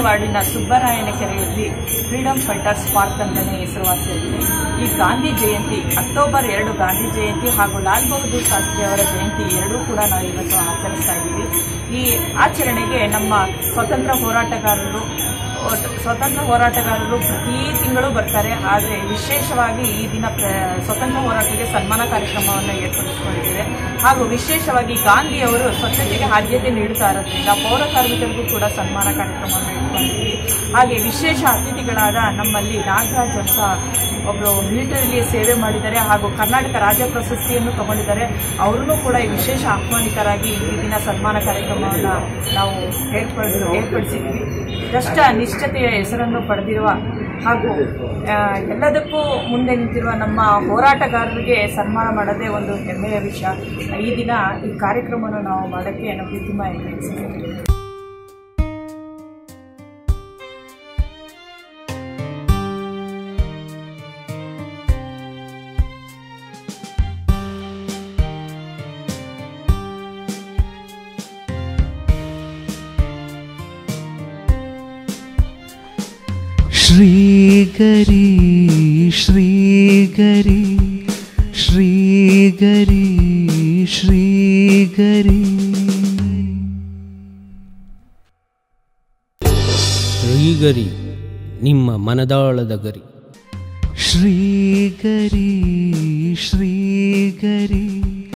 ವಾರ್ಡಿನ ಸುಬ್ಬರಾಯನ ಕೆರೆಯಲ್ಲಿ freedom fighters park ಅಂತಲೇ ಹೆಸರುವಾಸಿಯಾಗಿದೆ. ಈ ಗಾಂಧಿ ಜಯಂತಿ ಅಕ್ಟೋಬರ್ 2 ಗಾಂಧಿ ಜಯಂತಿ ಹಾಗೂ ಲಾಲ್ ಬಹದ್ದೂರ್ ಶಾಸ್ತ್ರಿ ಅವರ ಜಯಂತಿ ಎರಡೂ ಕೂಡ ನಾವು ಇವತ್ತು ಆಚರಿಸ್ತಾ ಇದ್ದೀವಿ. ಈ ಆಚರಣೆಗೆ ನಮ್ಮ ಸ್ವತಂತ್ರ ಹೋರಾಟಗಾರರು ಪ್ರತಿ ತಿಂಗಳು ಬರ್ತಾರೆ. ಆದರೆ ವಿಶೇಷವಾಗಿ ಈ ದಿನ ಸ್ವತಂತ್ರ ಹೋರಾಟಕ್ಕೆ ಸನ್ಮಾನ ಕಾರ್ಯಕ್ರಮವನ್ನು ಏರ್ಪಡಿಸಿಕೊಂಡಿದ್ದೇವೆ. ಹಾಗೂ ವಿಶೇಷವಾಗಿ ಗಾಂಧಿಯವರು ಸ್ವಚ್ಛತೆಗೆ ಆದ್ಯತೆ ನೀಡುತ್ತಾ ಇರೋದ್ರಿಂದ ಪೌರ ಕಾರ್ಮಿಕರಿಗೂ ಕೂಡ ಸನ್ಮಾನ ಕಾರ್ಯಕ್ರಮವನ್ನು ಇಟ್ಕೊಂಡಿದ್ದೀವಿ. ಹಾಗೆ ವಿಶೇಷ ಅತಿಥಿಗಳಾದ ನಮ್ಮಲ್ಲಿ ನಾಗರಾಜ್ ಅಂತ ಒಬ್ಬರು ಮಿಲಿಟರಿಯಲ್ಲಿ ಸೇವೆ ಮಾಡಿದ್ದಾರೆ ಹಾಗೂ ಕರ್ನಾಟಕ ರಾಜ್ಯ ಪ್ರಶಸ್ತಿಯನ್ನು ತಗೊಂಡಿದ್ದಾರೆ. ಅವರನ್ನು ಕೂಡ ವಿಶೇಷ ಆಹ್ವಾನಿತರಾಗಿ ಈ ದಿನ ಸನ್ಮಾನ ಕಾರ್ಯಕ್ರಮವನ್ನು ನಾವು ಏರ್ಪಡಿಸಿದ್ದೀವಿ. ಕಷ್ಟ ನಿಷ್ಠತೆಯ ಹೆಸರನ್ನು ಪಡೆದಿರುವ ಹಾಗೂ ಎಲ್ಲದಕ್ಕೂ ಮುಂದೆ ನಿಂತಿರುವ ನಮ್ಮ ಹೋರಾಟಗಾರರಿಗೆ ಸನ್ಮಾನ ಮಾಡೋದೇ ಒಂದು ಹೆಮ್ಮೆಯ ವಿಷಯ. ಈ ದಿನ ಈ ಕಾರ್ಯಕ್ರಮವನ್ನು ನಾವು ಮಾಡೋಕ್ಕೆ ನಮಗೆ ತುಂಬ ಹೆಮ್ಮೆ ಅನಿಸುತ್ತೆ. श्रीगरी श्रीगरी श्रीगरी श्रीगरी ಶ್ರೀಗರಿ ನಿಮ್ಮ ಮನದಾಳದ ಗರಿ. श्रीगरी श्रीगरी